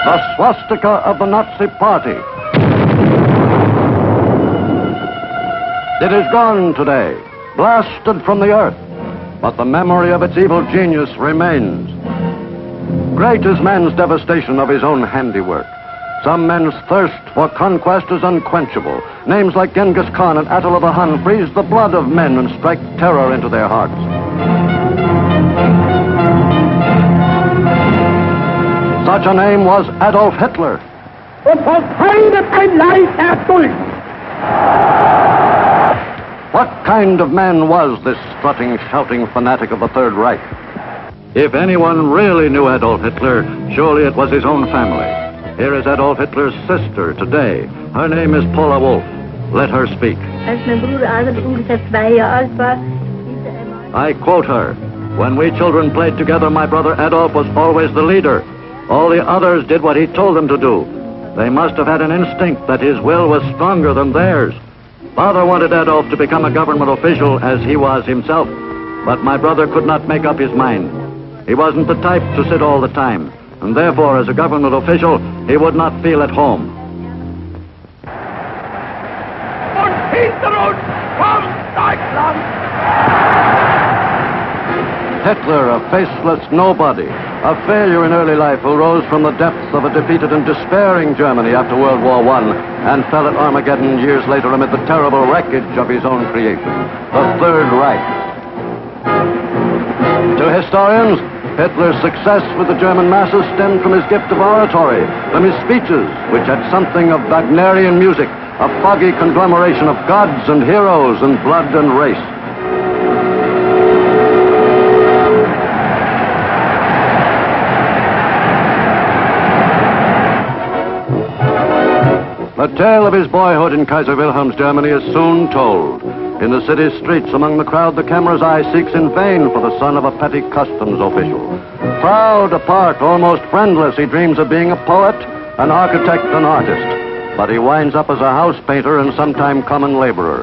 the swastika of the Nazi Party. It is gone today, blasted from the earth, but the memory of its evil genius remains. Great is man's devastation of his own handiwork. Some men's thirst for conquest is unquenchable. Names like Genghis Khan and Attila the Hun freeze the blood of men and strike terror into their hearts. Such a name was Adolf Hitler. What kind of man was this strutting, shouting fanatic of the Third Reich? If anyone really knew Adolf Hitler, surely it was his own family. Here is Adolf Hitler's sister today. Her name is Paula Wolf. Let her speak. I quote her. When we children played together, my brother Adolf was always the leader. All the others did what he told them to do. They must have had an instinct that his will was stronger than theirs. Father wanted Adolf to become a government official as he was himself, but my brother could not make up his mind. He wasn't the type to sit all the time, and therefore, as a government official, he would not feel at home. Hitler, a faceless nobody, a failure in early life who rose from the depths of a defeated and despairing Germany after World War I and fell at Armageddon years later amid the terrible wreckage of his own creation, the Third Reich. To historians, Hitler's success with the German masses stemmed from his gift of oratory, from his speeches, which had something of Wagnerian music, a foggy conglomeration of gods and heroes and blood and race. The tale of his boyhood in Kaiser Wilhelm's Germany is soon told. In the city's streets, among the crowd, the camera's eye seeks in vain for the son of a petty customs official. Proud, apart, almost friendless, he dreams of being a poet, an architect, an artist. But he winds up as a house painter and sometime common laborer.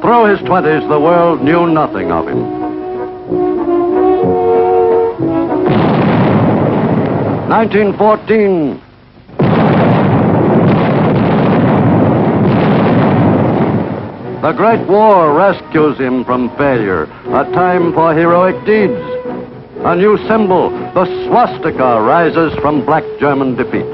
Through his 20s, the world knew nothing of him. 1914. The Great War rescues him from failure, a time for heroic deeds. A new symbol, the swastika, rises from black German defeat.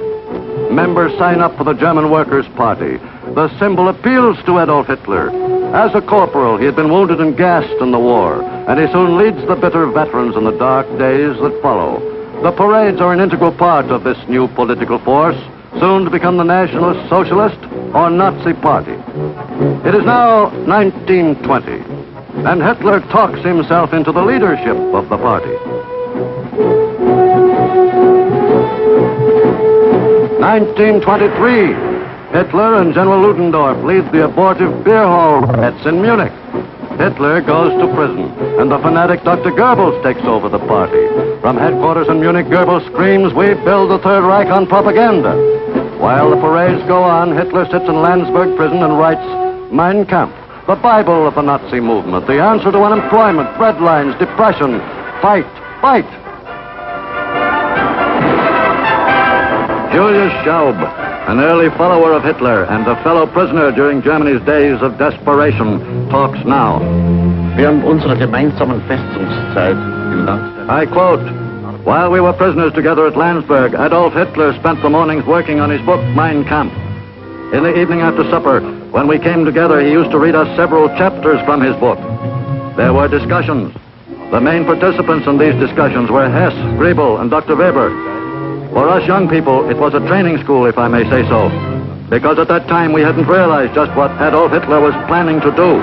Members sign up for the German Workers' Party. The symbol appeals to Adolf Hitler. As a corporal, he had been wounded and gassed in the war, and he soon leads the bitter veterans in the dark days that follow. The parades are an integral part of this new political force, soon to become the Nationalist Socialist or Nazi Party. It is now 1920, and Hitler talks himself into the leadership of the party. 1923, Hitler and General Ludendorff lead the abortive beer hall riots in Munich. Hitler goes to prison, and the fanatic Dr. Goebbels takes over the party. From headquarters in Munich, Goebbels screams, "We build the Third Reich on propaganda." While the parades go on, Hitler sits in Landsberg prison and writes Mein Kampf, the Bible of the Nazi movement, the answer to unemployment, breadlines, depression. Fight, fight. Julius Schaub, an early follower of Hitler and a fellow prisoner during Germany's days of desperation, talks now. Während unserer gemeinsamen Festungszeit im Land. I quote, "While we were prisoners together at Landsberg, Adolf Hitler spent the mornings working on his book, Mein Kampf. In the evening after supper, when we came together, he used to read us several chapters from his book. There were discussions. The main participants in these discussions were Hess, Griebel, and Dr. Weber. For us young people, it was a training school, if I may say so, because at that time we hadn't realized just what Adolf Hitler was planning to do."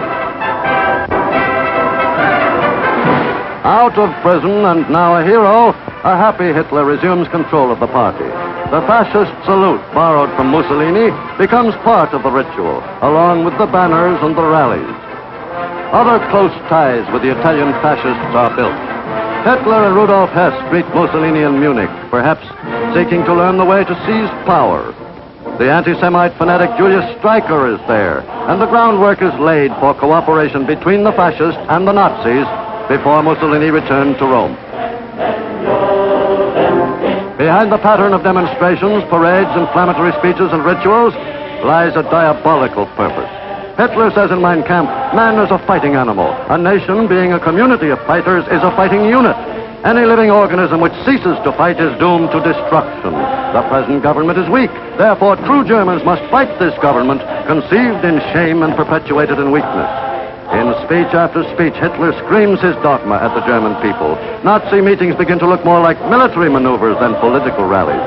Out of prison and now a hero, a happy Hitler resumes control of the party. The fascist salute, borrowed from Mussolini, becomes part of the ritual, along with the banners and the rallies. Other close ties with the Italian fascists are built. Hitler and Rudolf Hess greet Mussolini in Munich, perhaps seeking to learn the way to seize power. The anti-Semite fanatic Julius Streicher is there, and the groundwork is laid for cooperation between the fascists and the Nazis before Mussolini returned to Rome. behind the pattern of demonstrations, parades, inflammatory speeches, and rituals lies a diabolical purpose. Hitler says in Mein Kampf, man is a fighting animal. A nation, being a community of fighters, is a fighting unit. Any living organism which ceases to fight is doomed to destruction. The present government is weak. Therefore, true Germans must fight this government, conceived in shame and perpetuated in weakness. In speech after speech, Hitler screams his dogma at the German people. Nazi meetings begin to look more like military maneuvers than political rallies.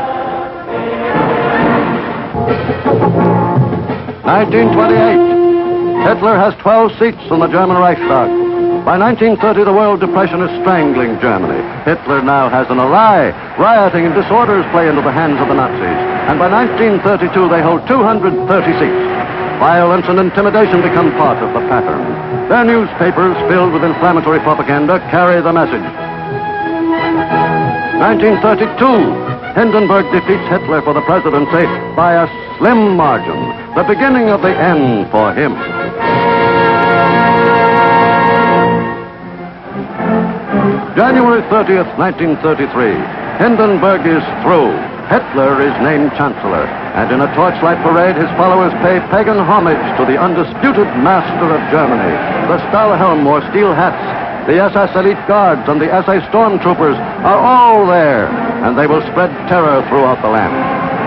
1928. Hitler has 12 seats in the German Reichstag. By 1930, the World Depression is strangling Germany. Hitler now has an ally. Rioting and disorders play into the hands of the Nazis. And by 1932, they hold 230 seats. Violence and intimidation become part of the pattern. Their newspapers, filled with inflammatory propaganda, carry the message. 1932, Hindenburg defeats Hitler for the presidency by a slim margin, the beginning of the end for him. January 30th, 1933, Hindenburg is through. Hitler is named Chancellor, and in a torchlight parade, his followers pay pagan homage to the undisputed master of Germany. The Stahlhelm or steel hats, the SS Elite Guards, and the SA Stormtroopers are all there, and they will spread terror throughout the land.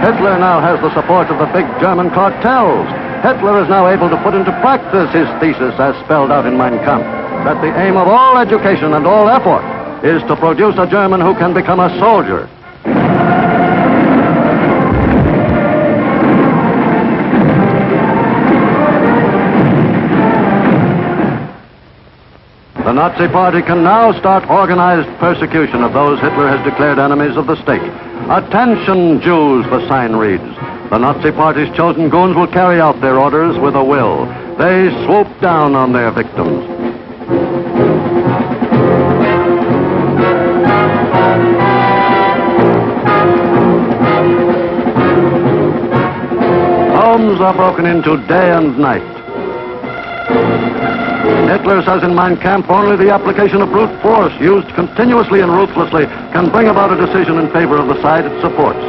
Hitler now has the support of the big German cartels. Hitler is now able to put into practice his thesis as spelled out in Mein Kampf, that the aim of all education and all effort is to produce a German who can become a soldier. The Nazi Party can now start organized persecution of those Hitler has declared enemies of the state. Attention, Jews, the sign reads. The Nazi Party's chosen goons will carry out their orders with a will. They swoop down on their victims. Homes are broken into day and night. Hitler says in Mein Kampf, only the application of brute force used continuously and ruthlessly can bring about a decision in favor of the side it supports.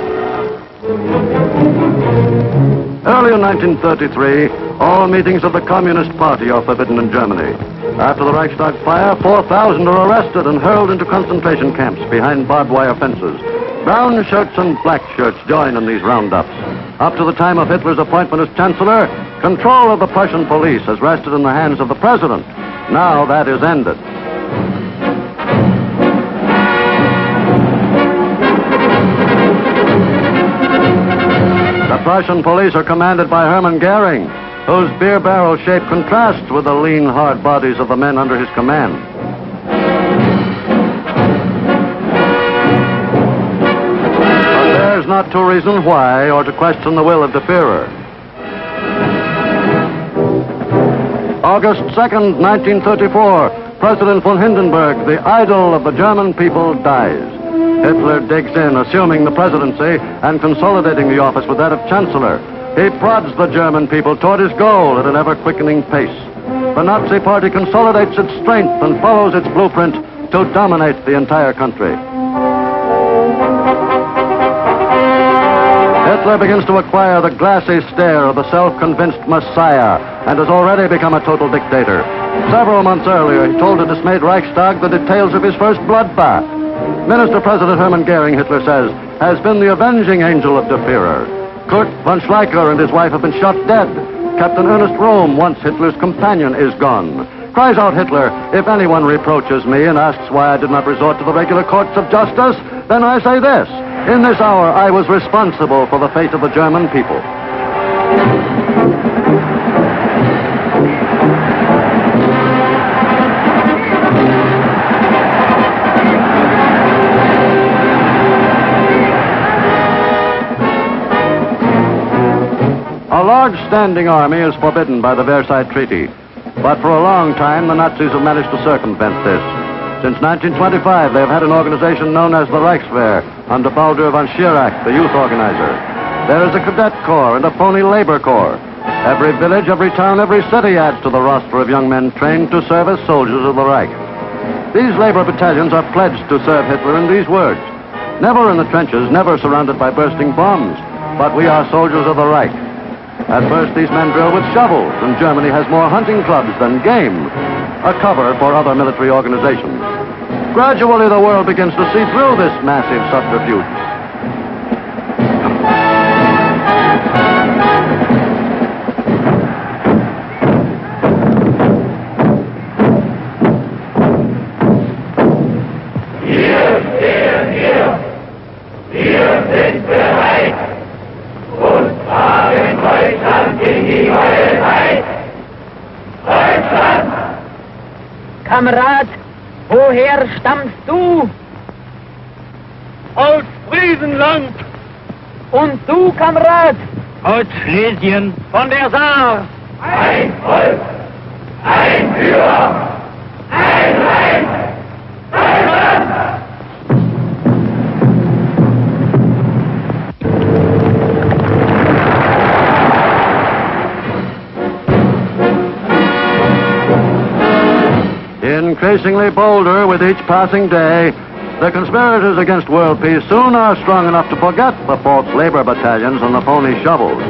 Early in 1933, all meetings of the Communist Party are forbidden in Germany. After the Reichstag fire, 4,000 are arrested and hurled into concentration camps behind barbed wire fences. Brown shirts and black shirts join in these roundups. Up to the time of Hitler's appointment as Chancellor, control of the Prussian police has rested in the hands of the President. Now that is ended. The Prussian police are commanded by Hermann Goering, whose beer barrel shape contrasts with the lean, hard bodies of the men under his command. But there's not to reason why or to question the will of the Führer. August 2nd, 1934, President von Hindenburg, the idol of the German people, dies. Hitler digs in, assuming the presidency and consolidating the office with that of Chancellor. He prods the German people toward his goal at an ever-quickening pace. The Nazi Party consolidates its strength and follows its blueprint to dominate the entire country. Hitler begins to acquire the glassy stare of the self-convinced messiah and has already become a total dictator. Several months earlier, he told a dismayed Reichstag the details of his first bloodbath. Minister President Hermann Goering, Hitler says, has been the avenging angel of the Führer. Kurt von Schleicher and his wife have been shot dead. Captain Ernest Röhm, once Hitler's companion, is gone. Cries out Hitler, if anyone reproaches me and asks why I did not resort to the regular courts of justice, then I say this. In this hour, I was responsible for the fate of the German people. A large standing army is forbidden by the Versailles Treaty. But for a long time, the Nazis have managed to circumvent this. Since 1925, they have had an organization known as the Reichswehr, under Baldur von Schirach, the youth organizer. There is a cadet corps and a phony labor corps. Every village, every town, every city adds to the roster of young men trained to serve as soldiers of the Reich. These labor battalions are pledged to serve Hitler in these words. Never in the trenches, never surrounded by bursting bombs. But we are soldiers of the Reich. At first, these men drill with shovels, and Germany has more hunting clubs than game, a cover for other military organizations. Gradually, the world begins to see through this massive subterfuge. Wir sind bereit und tragen Deutschland in die neue Zeit. Deutschland! Kamerad, woher stammst du? Aus Friesenland. Und du, Kamerad? Aus Schlesien. Von der Saar. Ein Volk, ein Führer, ein Reich, Deutschland! Increasingly bolder with each passing day, the conspirators against world peace soon are strong enough to forget the false labor battalions and the phony shovels.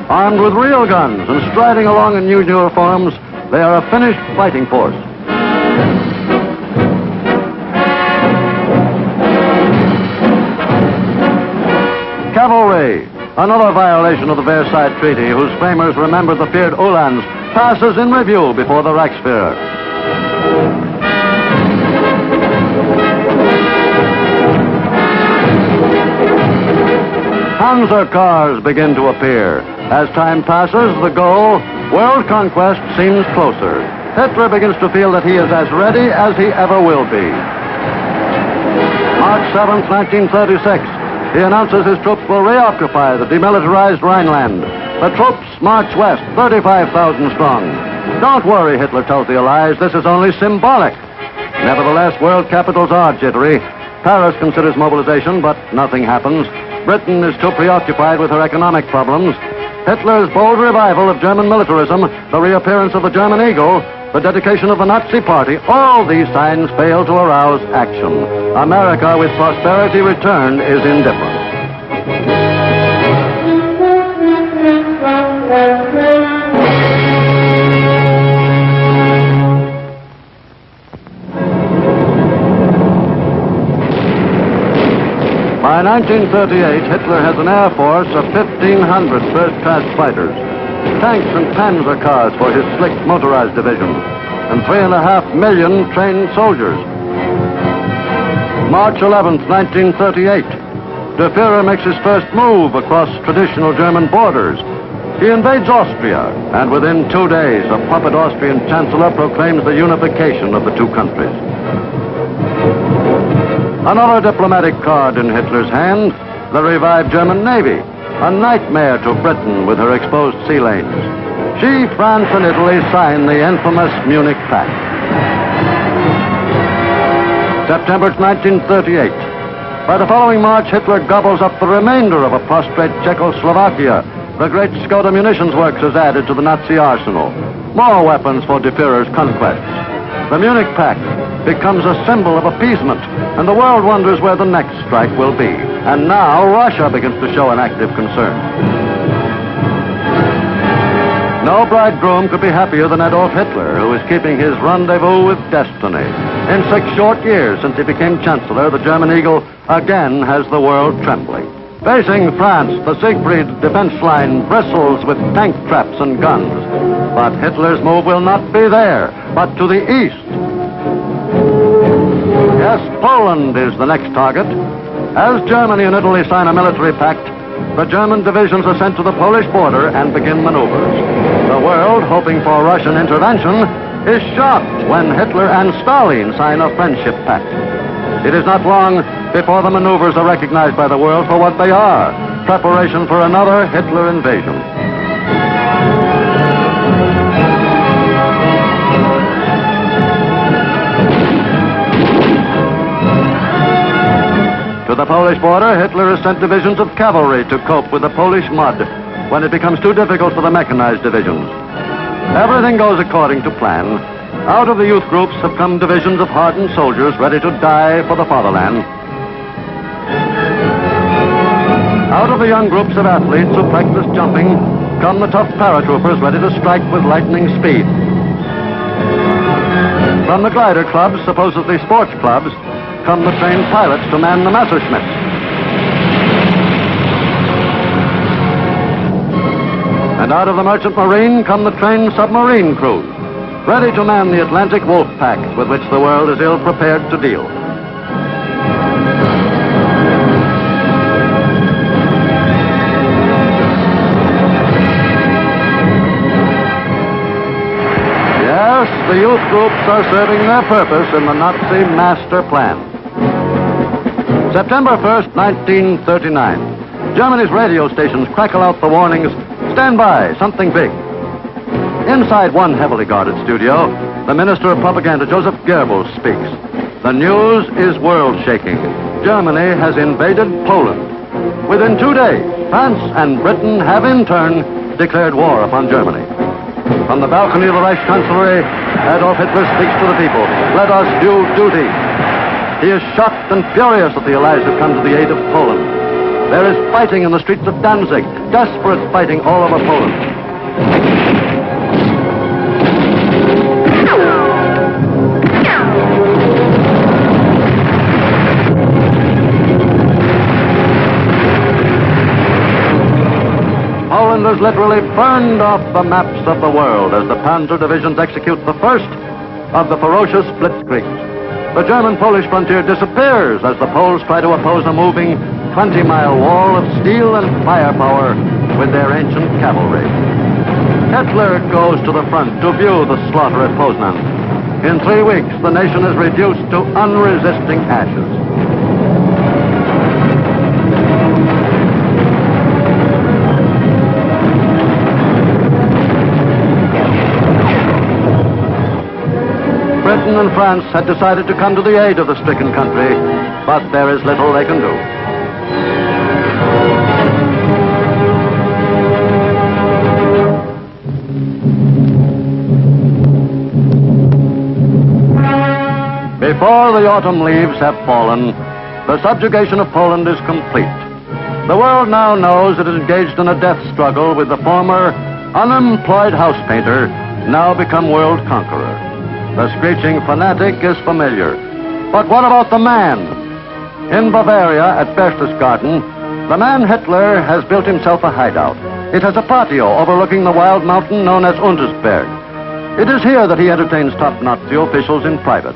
Armed with real guns and striding along in new uniforms, they are a finished fighting force. Cavalry, another violation of the Versailles Treaty, whose framers remembered the feared Uhlans, passes in review before the Reichsführer. Panzer cars begin to appear. As time passes, the goal, world conquest, seems closer. Hitler begins to feel that he is as ready as he ever will be. March 7th, 1936, he announces his troops will reoccupy the demilitarized Rhineland. The troops march west, 35,000 strong. Don't worry, Hitler tells the Allies, this is only symbolic. Nevertheless, world capitals are jittery. Paris considers mobilization, but nothing happens. Britain is too preoccupied with her economic problems. Hitler's bold revival of German militarism, the reappearance of the German eagle, the dedication of the Nazi Party, all these signs fail to arouse action. America, with prosperity returned, is indifferent. By 1938, Hitler has an air force of 1,500 first-class fighters, tanks and Panzer cars for his slick motorized division, and 3.5 million trained soldiers. March 11th, 1938, Der Führer makes his first move across traditional German borders. He invades Austria, and within 2 days, a puppet Austrian chancellor proclaims the unification of the two countries. Another diplomatic card in Hitler's hand, the revived German Navy, a nightmare to Britain with her exposed sea lanes. She, France, and Italy sign the infamous Munich Pact. September 1938. By the following March, Hitler gobbles up the remainder of a prostrate Czechoslovakia. The great Skoda munitions works is added to the Nazi arsenal. More weapons for De Führer's conquests. The Munich Pact becomes a symbol of appeasement, and the world wonders where the next strike will be. And now Russia begins to show an active concern. No bridegroom could be happier than Adolf Hitler, who is keeping his rendezvous with destiny. In 6 short years since he became chancellor, the German eagle again has the world trembling. Facing France, the Siegfried defense line bristles with tank traps and guns. But Hitler's move will not be there, but to the east. Yes, Poland is the next target. As Germany and Italy sign a military pact, the German divisions are sent to the Polish border and begin maneuvers. The world, hoping for Russian intervention, is shocked when Hitler and Stalin sign a friendship pact. It is not long before the maneuvers are recognized by the world for what they are, preparation for another Hitler invasion. To the Polish border, Hitler has sent divisions of cavalry to cope with the Polish mud when it becomes too difficult for the mechanized divisions. Everything goes according to plan. Out of the youth groups have come divisions of hardened soldiers ready to die for the fatherland. Out of the young groups of athletes who practice jumping come the tough paratroopers ready to strike with lightning speed. From the glider clubs, supposedly sports clubs, come the trained pilots to man the Messerschmitts. And out of the merchant marine come the trained submarine crews, ready to man the Atlantic wolf pack with which the world is ill prepared to deal. Yes, the youth groups are serving their purpose in the Nazi master plan. September 1st, 1939. Germany's radio stations crackle out the warnings, "Stand by, something big." Inside one heavily guarded studio, the Minister of Propaganda, Joseph Goebbels, speaks. The news is world-shaking. Germany has invaded Poland. Within 2 days, France and Britain have in turn declared war upon Germany. From the balcony of the Reich Chancellery, Adolf Hitler speaks to the people. "Let us do duty." He is shocked and furious that the Allies have come to the aid of Poland. There is fighting in the streets of Danzig, desperate fighting all over Poland. Poland is literally burned off the maps of the world as the Panzer divisions execute the first of the ferocious blitzkriegs. The German-Polish frontier disappears as the Poles try to oppose a moving 20-mile wall of steel and firepower with their ancient cavalry. Hitler goes to the front to view the slaughter at Poznan. In 3 weeks, the nation is reduced to unresisting ashes. Britain and France had decided to come to the aid of the stricken country, but there is little they can do. Before the autumn leaves have fallen, the subjugation of Poland is complete. The world now knows it is engaged in a death struggle with the former unemployed house painter, now become world conqueror. The screeching fanatic is familiar. But what about the man? In Bavaria, at Berchtesgaden, the man Hitler has built himself a hideout. It has a patio overlooking the wild mountain known as Untersberg. It is here that he entertains top Nazi officials in private.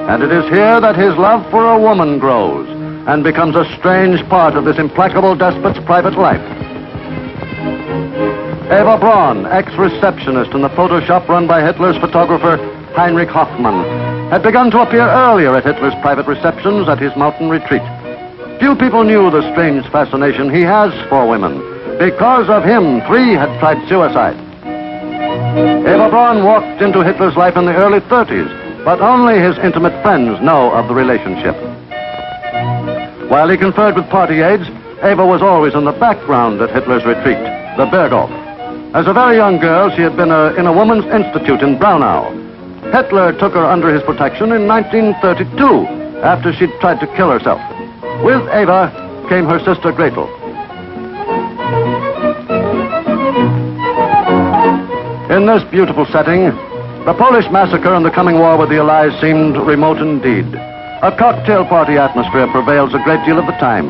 And it is here that his love for a woman grows and becomes a strange part of this implacable despot's private life. Eva Braun, ex-receptionist in the photo shop run by Hitler's photographer Heinrich Hoffmann, had begun to appear earlier at Hitler's private receptions at his mountain retreat. Few people knew the strange fascination he has for women. Because of him, 3 had tried suicide. Eva Braun walked into Hitler's life in the early 30s, but only his intimate friends know of the relationship. While he conferred with party aides, Eva was always in the background at Hitler's retreat, the Berghof. As a very young girl, she had been in a woman's institute in Braunau. Hitler took her under his protection in 1932, after she'd tried to kill herself. With Eva came her sister Gretel. In this beautiful setting, the Polish massacre and the coming war with the Allies seemed remote indeed. A cocktail party atmosphere prevails a great deal of the time.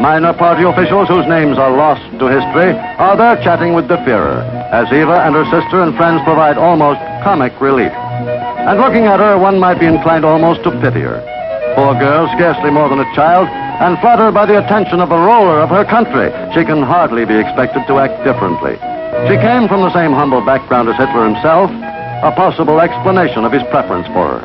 Minor party officials whose names are lost to history are there chatting with the Führer, as Eva and her sister and friends provide almost comic relief. And looking at her, one might be inclined almost to pity her. Poor girl, scarcely more than a child, and flattered by the attention of the ruler of her country, she can hardly be expected to act differently. She came from the same humble background as Hitler himself, a possible explanation of his preference for her.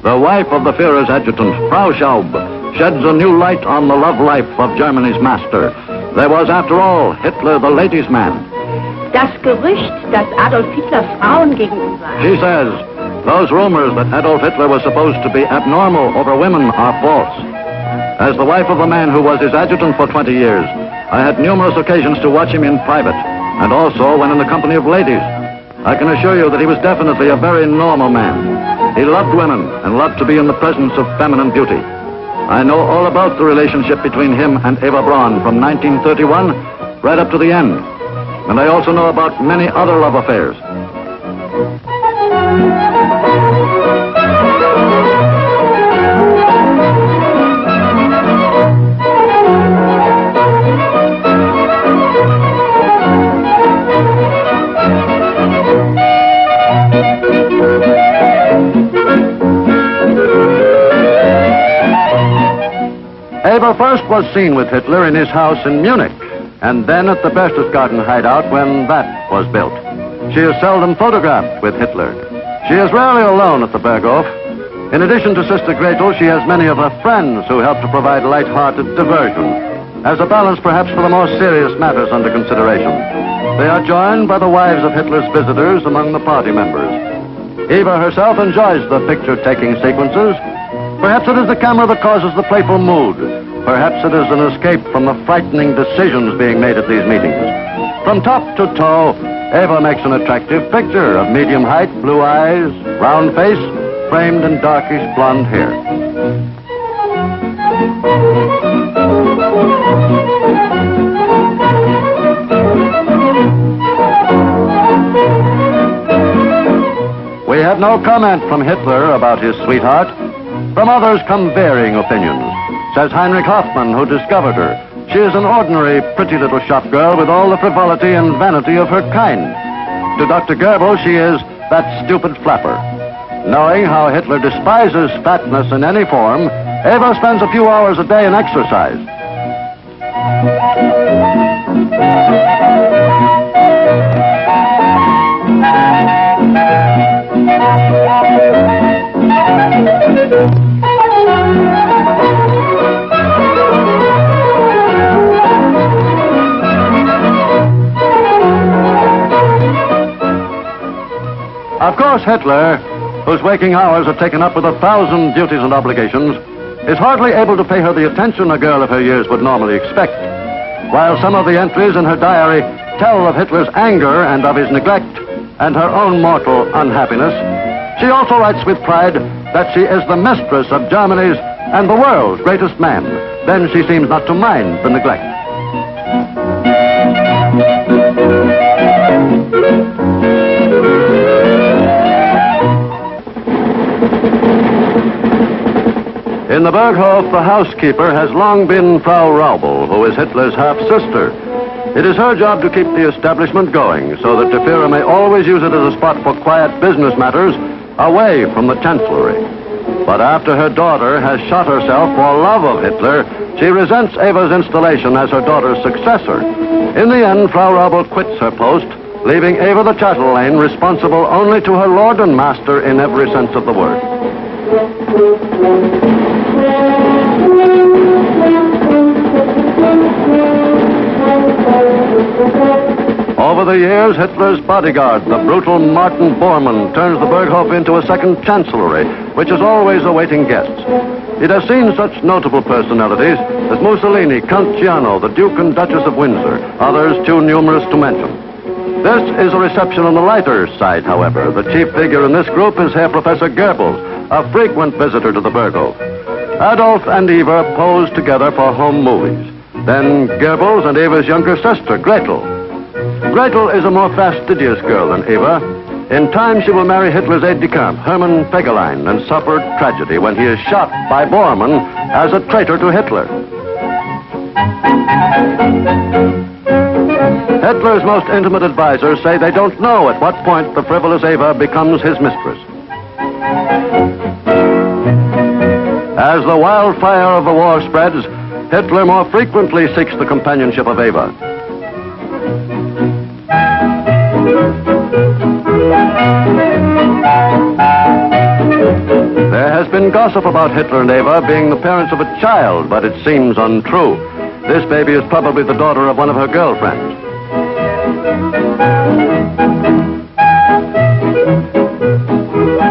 The wife of the Führer's adjutant, Frau Schaub, sheds a new light on the love life of Germany's master. There was, after all, Hitler the ladies' man. Das Gerücht, dass Adolf Hitler Frauen gegenüber. She says, those rumors that Adolf Hitler was supposed to be abnormal over women are false. As the wife of a man who was his adjutant for 20 years, I had numerous occasions to watch him in private, and also when in the company of ladies. I can assure you that he was definitely a very normal man. He loved women and loved to be in the presence of feminine beauty. I know all about the relationship between him and Eva Braun from 1931 right up to the end. And I also know about many other love affairs. Eva first was seen with Hitler in his house in Munich, and then at the Berchtesgaden hideout when that was built. She is seldom photographed with Hitler. She is rarely alone at the Berghof. In addition to Sister Gretel, she has many of her friends who help to provide light-hearted diversion, as a balance perhaps for the more serious matters under consideration. They are joined by the wives of Hitler's visitors among the party members. Eva herself enjoys the picture-taking sequences. Perhaps it is the camera that causes the playful mood. Perhaps it is an escape from the frightening decisions being made at these meetings. From top to toe, Eva makes an attractive picture of medium height, blue eyes, round face, framed in darkish blonde hair. We have no comment from Hitler about his sweetheart. From others come varying opinions. Says Heinrich Hoffmann, who discovered her. She is an ordinary, pretty little shop girl with all the frivolity and vanity of her kind. To Dr. Goebbels, she is that stupid flapper. Knowing how Hitler despises fatness in any form, Eva spends a few hours a day in exercise. Of course, Hitler, whose waking hours are taken up with 1,000 duties and obligations, is hardly able to pay her the attention a girl of her years would normally expect. While some of the entries in her diary tell of Hitler's anger and of his neglect and her own mortal unhappiness, she also writes with pride that she is the mistress of Germany's and the world's greatest man. Then she seems not to mind the neglect. In the Berghof, the housekeeper has long been Frau Raubel, who is Hitler's half-sister. It is her job to keep the establishment going, so that the Führer may always use it as a spot for quiet business matters away from the Chancellery. But after her daughter has shot herself for love of Hitler, she resents Eva's installation as her daughter's successor. In the end, Frau Raubel quits her post, leaving Eva the chatelaine responsible only to her lord and master in every sense of the word. Over the years, Hitler's bodyguard, the brutal Martin Bormann, turns the Berghof into a second chancellery, which is always awaiting guests. It has seen such notable personalities as Mussolini, Count Ciano, the Duke and Duchess of Windsor, others too numerous to mention. This is a reception on the lighter side, however. The chief figure in this group is Herr Professor Goebbels, a frequent visitor to the Berghof. Adolf and Eva pose together for home movies. Then Goebbels and Eva's younger sister, Gretel. Gretel is a more fastidious girl than Eva. In time, she will marry Hitler's aide-de-camp, Hermann Fegelein, and suffer tragedy when he is shot by Bormann as a traitor to Hitler. Hitler's most intimate advisors say they don't know at what point the frivolous Eva becomes his mistress. As the wildfire of the war spreads, Hitler more frequently seeks the companionship of Eva. There has been gossip about Hitler and Eva being the parents of a child, but it seems untrue. This baby is probably the daughter of one of her girlfriends.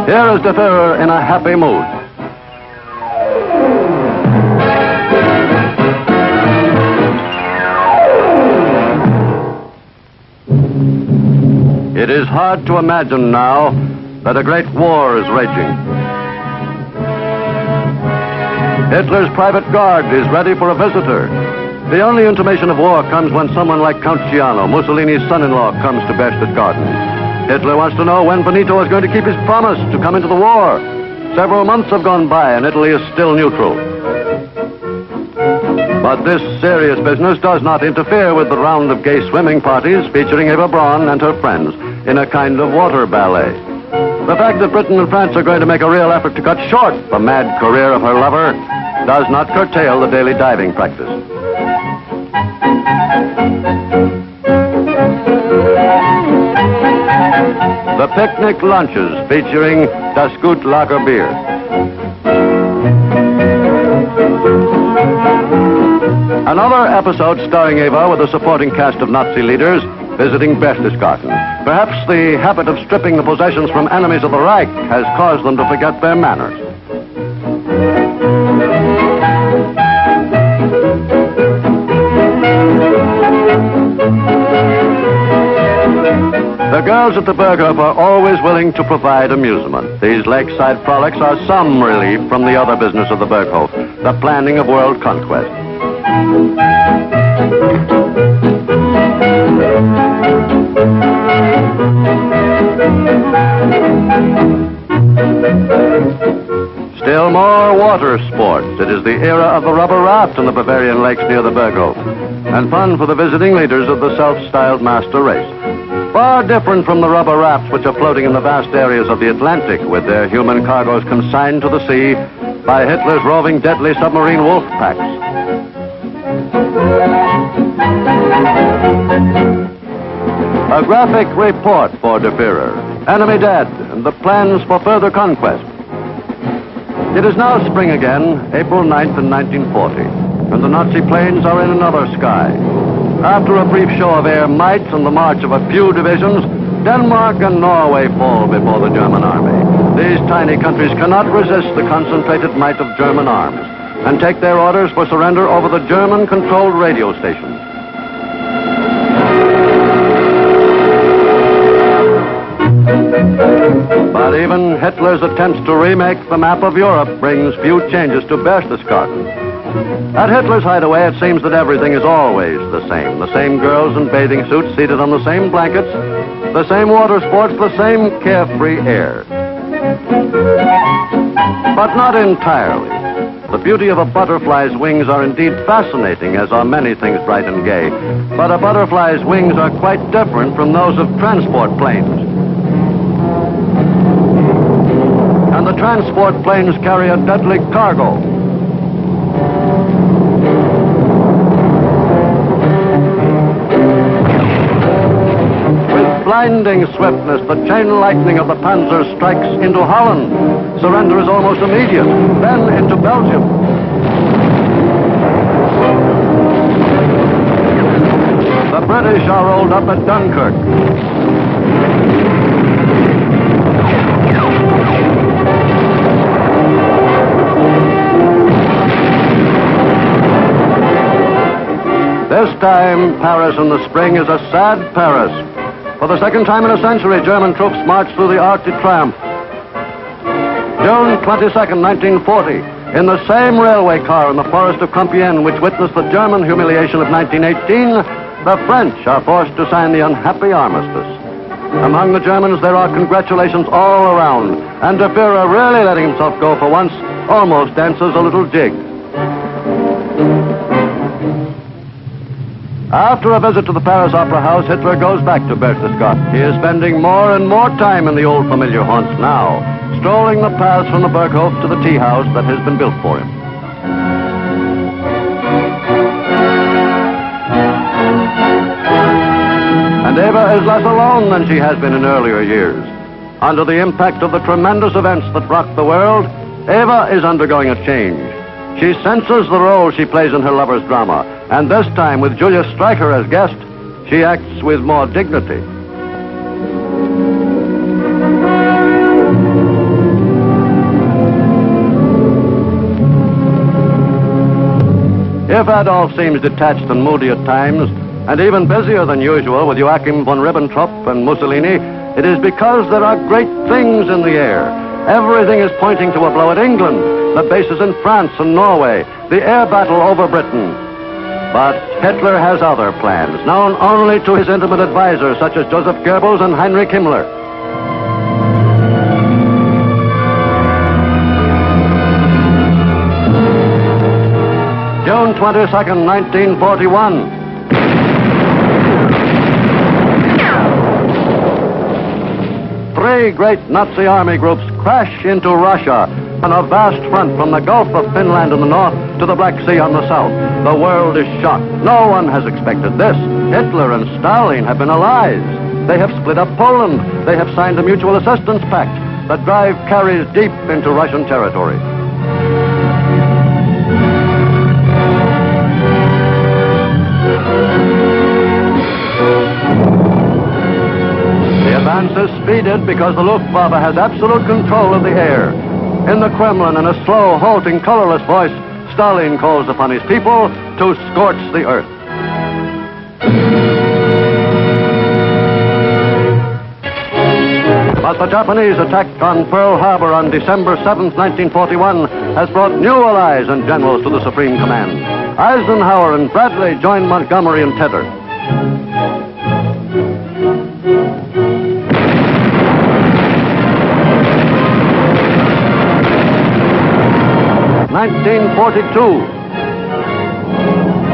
Here is the Führer in a happy mood. It is hard to imagine now that a great war is raging. Hitler's private guard is ready for a visitor. The only intimation of war comes when someone like Count Giano, Mussolini's son-in-law, comes to Berchtesgaden. Hitler wants to know when Benito is going to keep his promise to come into the war. Several months have gone by and Italy is still neutral. But this serious business does not interfere with the round of gay swimming parties featuring Eva Braun and her friends in a kind of water ballet. The fact that Britain and France are going to make a real effort to cut short the mad career of her lover does not curtail the daily diving practice. The picnic lunches featuring Das Gut Lager beer. Another episode starring Eva with a supporting cast of Nazi leaders visiting Berchtesgaden. Perhaps the habit of stripping the possessions from enemies of the Reich has caused them to forget their manners. The girls at the Berghof are always willing to provide amusement. These lakeside frolics are some relief from the other business of the Berghof, the planning of world conquest. Still more water sports. It is the era of the rubber raft in the Bavarian lakes near the Berghof, and fun for the visiting leaders of the self-styled master race. Far different from the rubber rafts which are floating in the vast areas of the Atlantic with their human cargoes consigned to the sea by Hitler's roving deadly submarine wolf packs. A graphic report for Der Führer, enemy dead, and the plans for further conquest. It is now spring again, April 9th in 1940, and the Nazi planes are in another sky. After a brief show of air might and the march of a few divisions, Denmark and Norway fall before the German army. These tiny countries cannot resist the concentrated might of German arms and take their orders for surrender over the German-controlled radio stations. But even Hitler's attempts to remake the map of Europe brings few changes to Berchtesgaden. At Hitler's hideaway, it seems that everything is always the same. The same girls in bathing suits seated on the same blankets, the same water sports, the same carefree air. But not entirely. The beauty of a butterfly's wings are indeed fascinating, as are many things bright and gay. But a butterfly's wings are quite different from those of transport planes. And the transport planes carry a deadly cargo. With blinding swiftness, the chain lightning of the Panzer strikes into Holland. Surrender is almost immediate, then into Belgium. The British are rolled up at Dunkirk. This time, Paris in the spring is a sad Paris. For the second time in a century, German troops march through the Arc de Triomphe. June 22nd, 1940, in the same railway car in the forest of Compiègne which witnessed the German humiliation of 1918, the French are forced to sign the unhappy armistice. Among the Germans, there are congratulations all around, and Der Führer, really letting himself go for once, almost dances a little jig. After a visit to the Paris Opera House, Hitler goes back to Berchtesgaden. He is spending more and more time in the old familiar haunts now, strolling the paths from the Berghof to the tea house that has been built for him. And Eva is less alone than she has been in earlier years. Under the impact of the tremendous events that rocked the world, Eva is undergoing a change. She senses the role she plays in her lover's drama, and this time, with Julius Streicher as guest, she acts with more dignity. If Adolf seems detached and moody at times, and even busier than usual with Joachim von Ribbentrop and Mussolini, it is because there are great things in the air. Everything is pointing to a blow at England. the bases in France and Norway, the air battle over Britain. But Hitler has other plans, known only to his intimate advisors, such as Joseph Goebbels and Heinrich Himmler. June 22nd, 1941. Three great Nazi army groups crash into Russia on a vast front from the Gulf of Finland in the north to the Black Sea on the south. The world is shocked. No one has expected this. Hitler and Stalin have been allies. They have split up Poland. They have signed a mutual assistance pact. The drive carries deep into Russian territory. The advance is speeded because the Luftwaffe has absolute control of the air. In the Kremlin, in a slow, halting, colorless voice, Stalin calls upon his people to scorch the earth. But the Japanese attack on Pearl Harbor on December 7th, 1941, has brought new allies and generals to the Supreme Command. Eisenhower and Bradley join Montgomery and Tedder. 1942.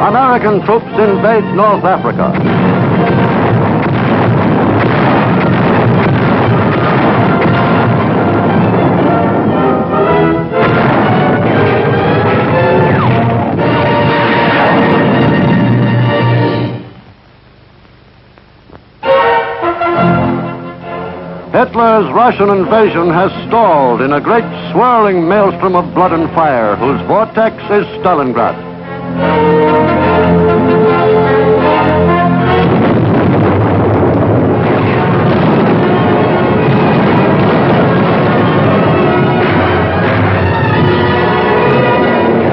American troops invade North Africa. Hitler's Russian invasion has stalled in a great swirling maelstrom of blood and fire, whose vortex is Stalingrad.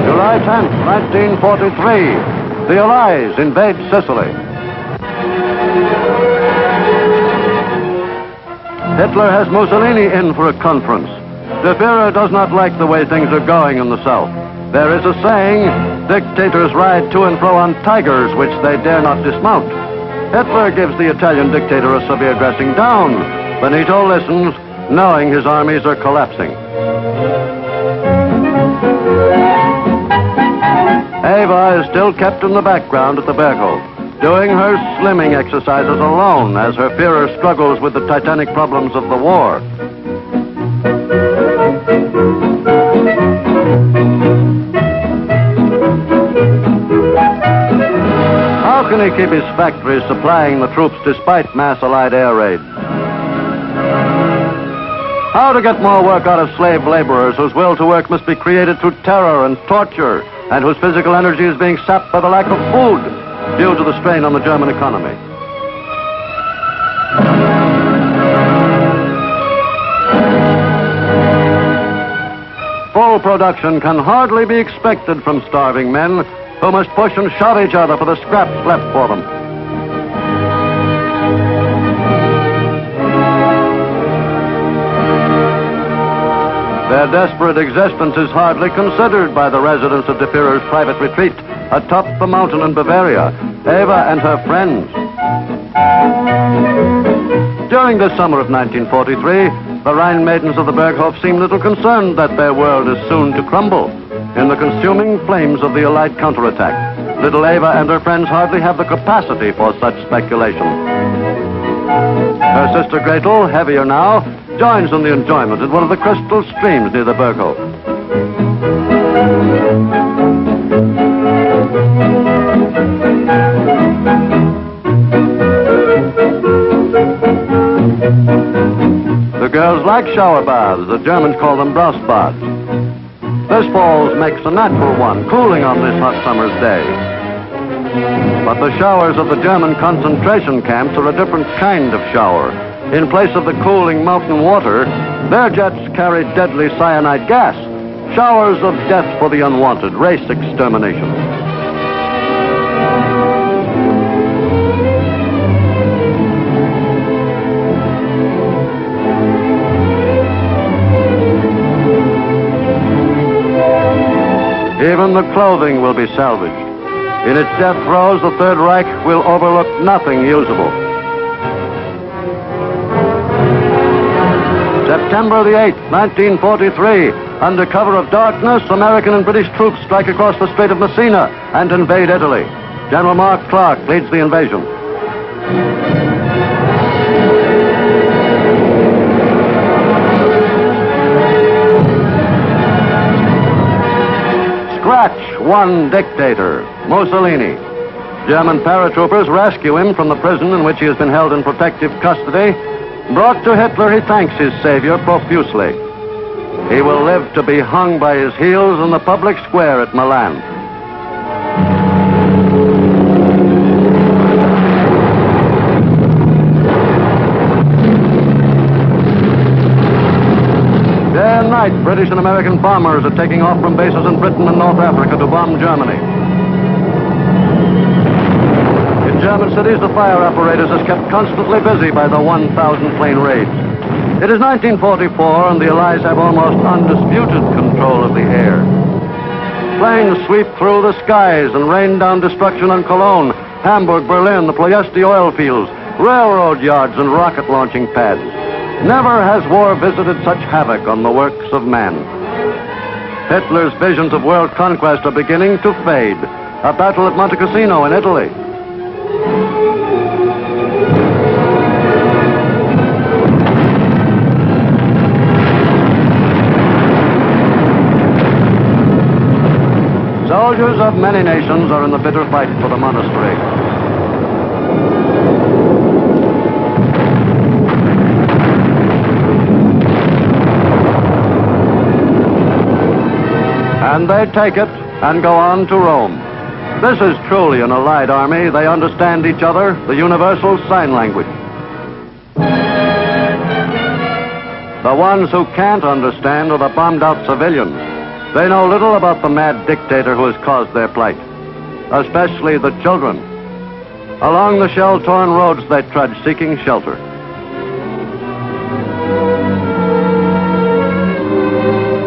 July 10th, 1943, the Allies invade Sicily. Hitler has Mussolini in for a conference. The Führer does not like the way things are going in the South. There is a saying, dictators ride to and fro on tigers which they dare not dismount. Hitler gives the Italian dictator a severe dressing down. Benito listens, knowing his armies are collapsing. Eva is still kept in the background at the Berghof, doing her slimming exercises alone as her Führer struggles with the titanic problems of the war. How can he keep his factories supplying the troops despite mass Allied air raids? How to get more work out of slave laborers whose will to work must be created through terror and torture, and whose physical energy is being sapped by the lack of food due to the strain on the German economy. Full production can hardly be expected from starving men who must push and shove each other for the scraps left for them. Their desperate existence is hardly considered by the residents of the Führer's private retreat atop the mountain in Bavaria, Eva and her friends. During the summer of 1943, the Rhine maidens of the Berghof seem little concerned that their world is soon to crumble in the consuming flames of the Allied counterattack. Little Eva and her friends hardly have the capacity for such speculation. Her sister Gretel, heavier now, joins in the enjoyment at one of the crystal streams near the Berghof. The girls like shower baths. The Germans call them Brustbads. This falls makes a natural one, cooling on this hot summer's day. But the showers of the German concentration camps are a different kind of shower. In place of the cooling mountain water, their jets carry deadly cyanide gas, showers of death for the unwanted, race extermination. Even the clothing will be salvaged. In its death throes, the Third Reich will overlook nothing usable. September the 8th, 1943. Under cover of darkness, American and British troops strike across the Strait of Messina and invade Italy. General Mark Clark leads the invasion. Scratch one dictator, Mussolini. German paratroopers rescue him from the prison in which he has been held in protective custody. Brought to Hitler, he thanks his savior profusely. He will live to be hung by his heels in the public square at Milan. Day and night, British and American bombers are taking off from bases in Britain and North Africa to bomb Germany. In German cities, the fire apparatus is kept constantly busy by the 1,000 plane raids. It is 1944, and the Allies have almost undisputed control of the air. Planes sweep through the skies and rain down destruction on Cologne, Hamburg, Berlin, the Ploiesti oil fields, railroad yards, and rocket launching pads. Never has war visited such havoc on the works of man. Hitler's visions of world conquest are beginning to fade. A battle at Monte Cassino in Italy. Soldiers of many nations are in the bitter fight for the monastery. And they take it and go on to Rome. This is truly an allied army. They understand each other, the universal sign language. The ones who can't understand are the bombed-out civilians. They know little about the mad dictator who has caused their plight, especially the children. Along the shell-torn roads they trudge, seeking shelter.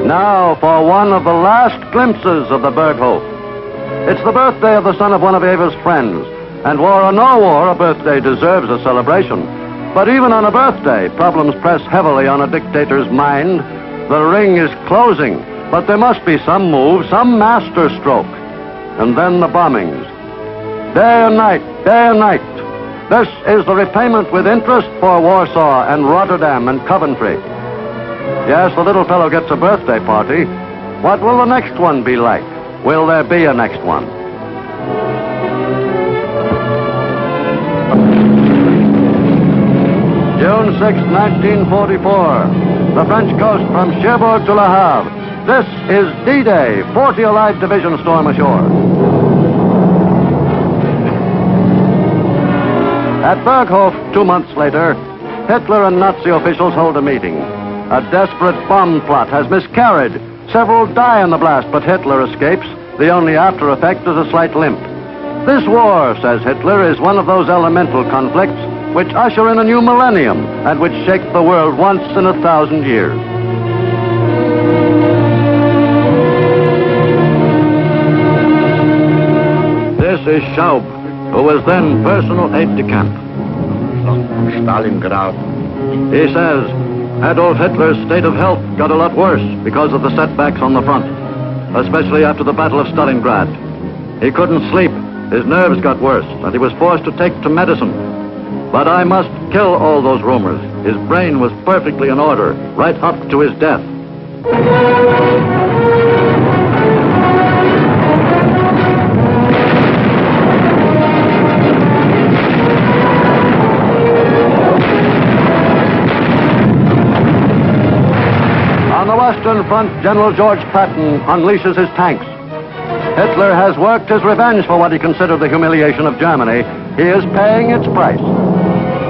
Now for one of the last glimpses of the Berghof. It's the birthday of the son of one of Eva's friends, and war or no war, a birthday deserves a celebration. But even on a birthday, problems press heavily on a dictator's mind. The ring is closing, but there must be some move, some master stroke. And then the bombings. Day and night, day and night. This is the repayment with interest for Warsaw and Rotterdam and Coventry. Yes, the little fellow gets a birthday party. What will the next one be like? Will there be a next one? June 6, 1944. The French coast from Cherbourg to Le Havre. This is D-Day. 40 Allied divisions storm ashore. At Berghof, 2 months later, Hitler and Nazi officials hold a meeting. A desperate bomb plot has miscarried. Several die in the blast, but Hitler escapes. The only after effect is a slight limp. This war, says Hitler, is one of those elemental conflicts which usher in a new millennium and which shake the world once in 1,000 years. This is Schaub, who was then personal aide-de-camp. Stalingrad. He says Adolf Hitler's state of health got a lot worse because of the setbacks on the front, especially after the Battle of Stalingrad. He couldn't sleep, his nerves got worse, and he was forced to take to medicine. But I must kill all those rumors. His brain was perfectly in order, right up to his death. On the Western Front, General George Patton unleashes his tanks. Hitler has worked his revenge for what he considered the humiliation of Germany. He is paying its price.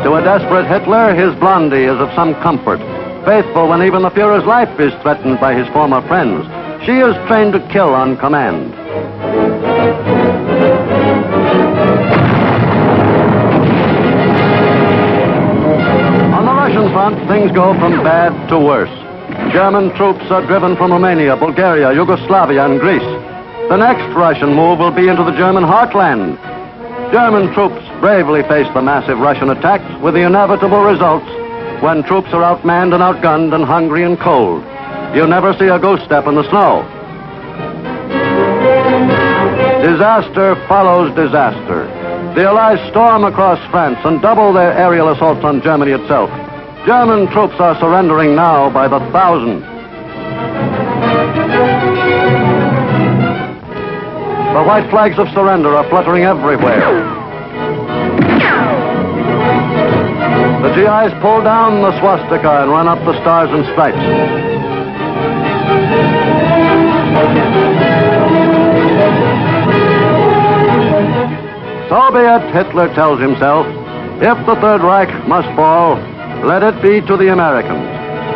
To a desperate Hitler, his blondie is of some comfort. Faithful when even the Fuhrer's life is threatened by his former friends. She is trained to kill on command. On the Russian front, things go from bad to worse. German troops are driven from Romania, Bulgaria, Yugoslavia, and Greece. The next Russian move will be into the German heartland. German troops bravely face the massive Russian attacks with the inevitable results. When troops are outmanned and outgunned and hungry and cold, you never see a ghost step in the snow. Disaster follows disaster. The Allies storm across France and double their aerial assaults on Germany itself. German troops are surrendering now by the thousands. The white flags of surrender are fluttering everywhere. The GIs pull down the swastika and run up the stars and stripes. So be it, Hitler tells himself. If the Third Reich must fall, let it be to the Americans.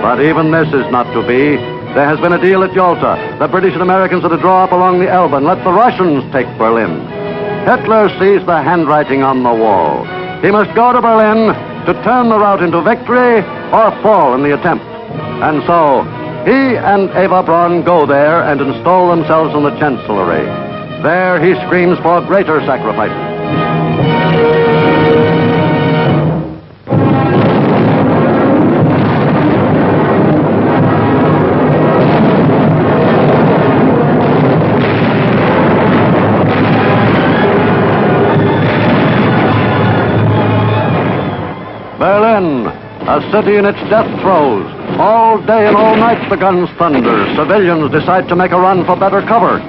But even this is not to be. There has been a deal at Yalta. The British and Americans are to draw up along the Elbe and let the Russians take Berlin. Hitler sees the handwriting on the wall. He must go to Berlin to turn the rout into victory or fall in the attempt. And so, he and Eva Braun go there and install themselves in the Chancellery. There he screams for greater sacrifices. Berlin, a city in its death throes. All day and all night the guns thunder. Civilians decide to make a run for better cover.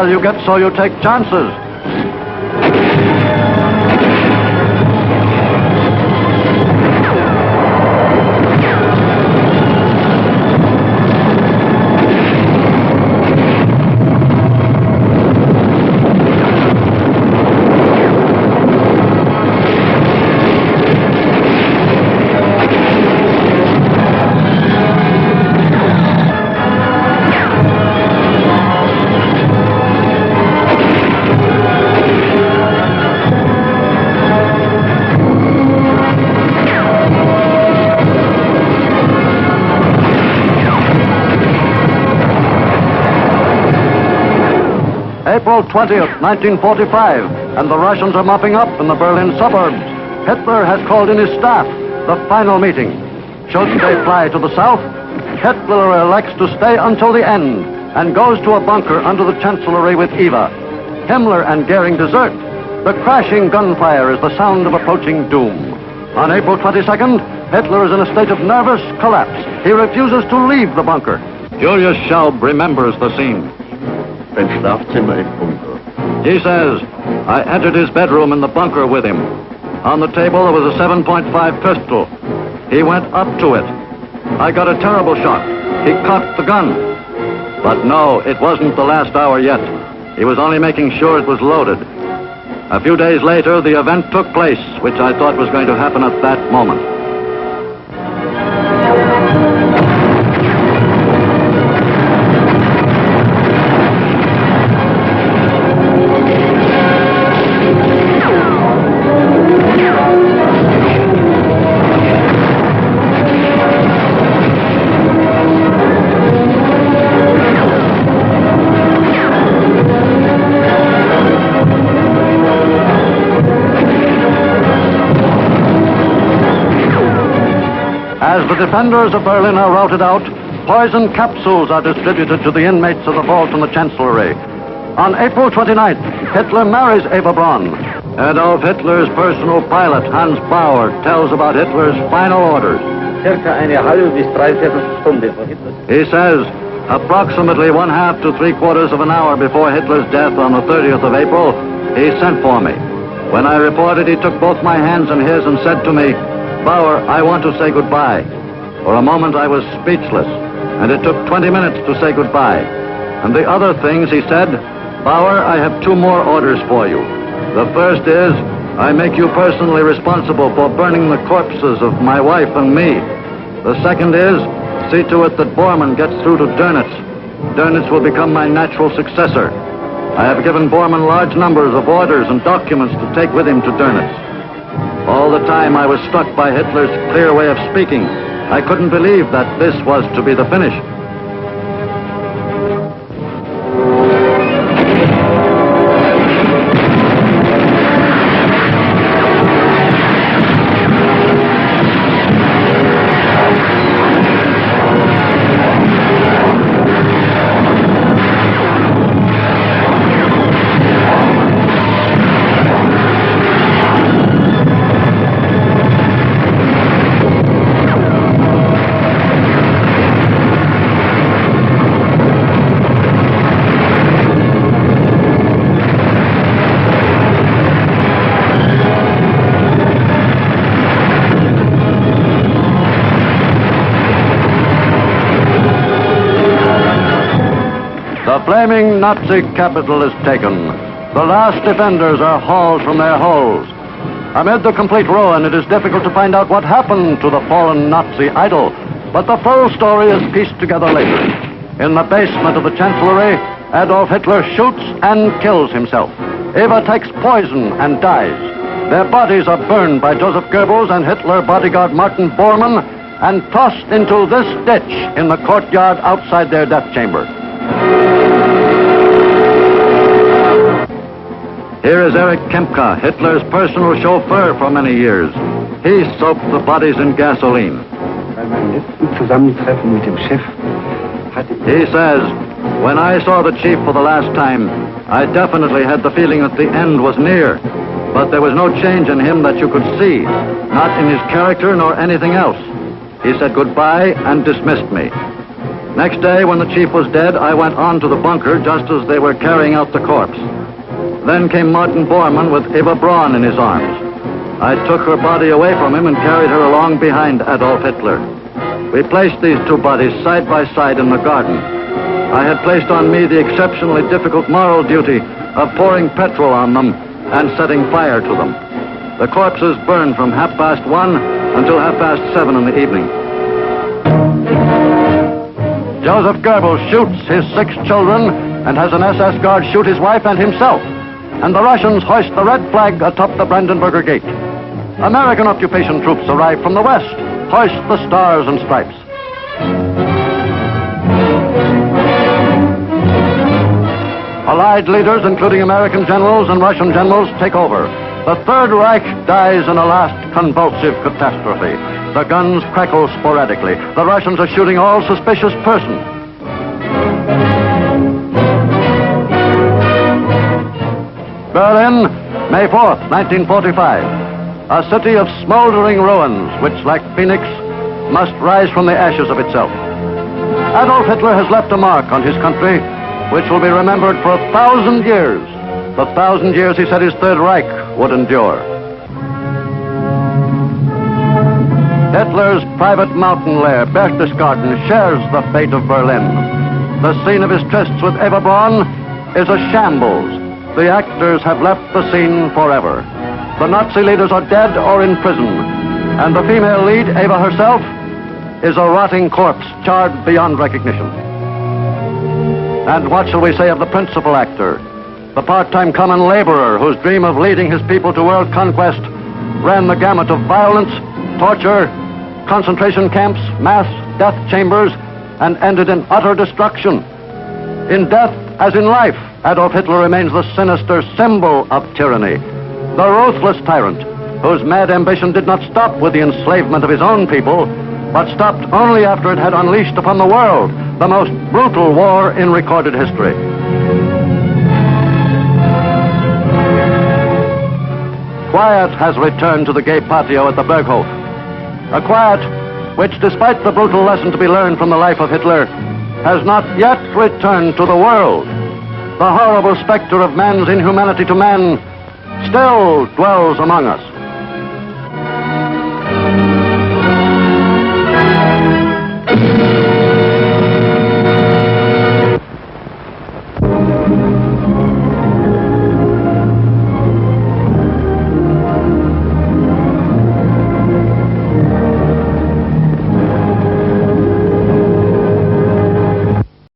You get so you take chances. April 20th, 1945, and the Russians are mopping up in the Berlin suburbs. Hitler has called in his staff, the final meeting. Should they fly to the south, Hitler elects to stay until the end and goes to a bunker under the Chancellery with Eva. Himmler and Goering desert. The crashing gunfire is the sound of approaching doom. On April 22nd, Hitler is in a state of nervous collapse. He refuses to leave the bunker. Julius Schaub remembers the scene. Ein Schlafzimmer im Bunker. He says, I entered his bedroom in the bunker with him. On the table there was a 7.5 pistol. He went up to it. I got a terrible shock. He cocked the gun. But no, it wasn't the last hour yet. He was only making sure it was loaded. A few days later, the event took place, which I thought was going to happen at that moment. As the defenders of Berlin are routed out, poison capsules are distributed to the inmates of the vault in the Chancellery. On April 29th, Hitler marries Eva Braun. Adolf Hitler's personal pilot, Hans Bauer, tells about Hitler's final orders. Circa eine halbe bis dreiviertel Stunde vor Hitler. He says, approximately 1/2 to 3/4 of an hour before Hitler's death on the 30th of April, he sent for me. When I reported, he took both my hands in his and said to me, "Bauer, I want to say goodbye." For a moment I was speechless, and it took 20 minutes to say goodbye. And the other things he said, "Bauer, I have 2 more orders for you. The first is, I make you personally responsible for burning the corpses of my wife and me. The second is, see to it that Bormann gets through to Dönitz. Dönitz will become my natural successor. I have given Bormann large numbers of orders and documents to take with him to Dönitz." All the time I was struck by Hitler's clear way of speaking. I couldn't believe that this was to be the finish. The flaming Nazi capital is taken. The last defenders are hauled from their holes. Amid the complete ruin, it is difficult to find out what happened to the fallen Nazi idol, but the full story is pieced together later. In the basement of the Chancellery, Adolf Hitler shoots and kills himself. Eva takes poison and dies. Their bodies are burned by Joseph Goebbels and Hitler bodyguard Martin Bormann and tossed into this ditch in the courtyard outside their death chamber. Here is Erich Kempka, Hitler's personal chauffeur for many years. He soaked the bodies in gasoline. He says, "When I saw the chief for the last time, I definitely had the feeling that the end was near. But there was no change in him that you could see, not in his character nor anything else. He said goodbye and dismissed me. Next day, when the chief was dead, I went on to the bunker just as they were carrying out the corpse. Then came Martin Bormann with Eva Braun in his arms. I took her body away from him and carried her along behind Adolf Hitler. We placed these 2 bodies side by side in the garden. I had placed on me the exceptionally difficult moral duty of pouring petrol on them and setting fire to them. The corpses burned from 1:30 until 7:30 in the evening. Joseph Goebbels shoots his 6 children and has an SS guard shoot his wife and himself. And the Russians hoist the red flag atop the Brandenburger Gate. American occupation troops arrive from the west, hoist the stars and stripes. Allied leaders, including American generals and Russian generals, take over. The Third Reich dies in a last convulsive catastrophe. The guns crackle sporadically. The Russians are shooting all suspicious persons. Berlin, May 4th, 1945. A city of smoldering ruins, which, like Phoenix, must rise from the ashes of itself. Adolf Hitler has left a mark on his country, which will be remembered for 1,000 years. The 1,000 years he said his Third Reich would endure. Hitler's private mountain lair, Berchtesgaden, shares the fate of Berlin. The scene of his trysts with Eva Braun is a shambles. The actors have left the scene forever. The Nazi leaders are dead or in prison, and the female lead, Eva herself, is a rotting corpse, charred beyond recognition. And what shall we say of the principal actor, the part-time common laborer whose dream of leading his people to world conquest ran the gamut of violence, torture, concentration camps, mass death chambers, and ended in utter destruction. In death, as in life, Adolf Hitler remains the sinister symbol of tyranny, the ruthless tyrant whose mad ambition did not stop with the enslavement of his own people, but stopped only after it had unleashed upon the world the most brutal war in recorded history. Quiet has returned to the gay patio at the Berghof. A quiet which, despite the brutal lesson to be learned from the life of Hitler, has not yet returned to the world. The horrible specter of man's inhumanity to man still dwells among us.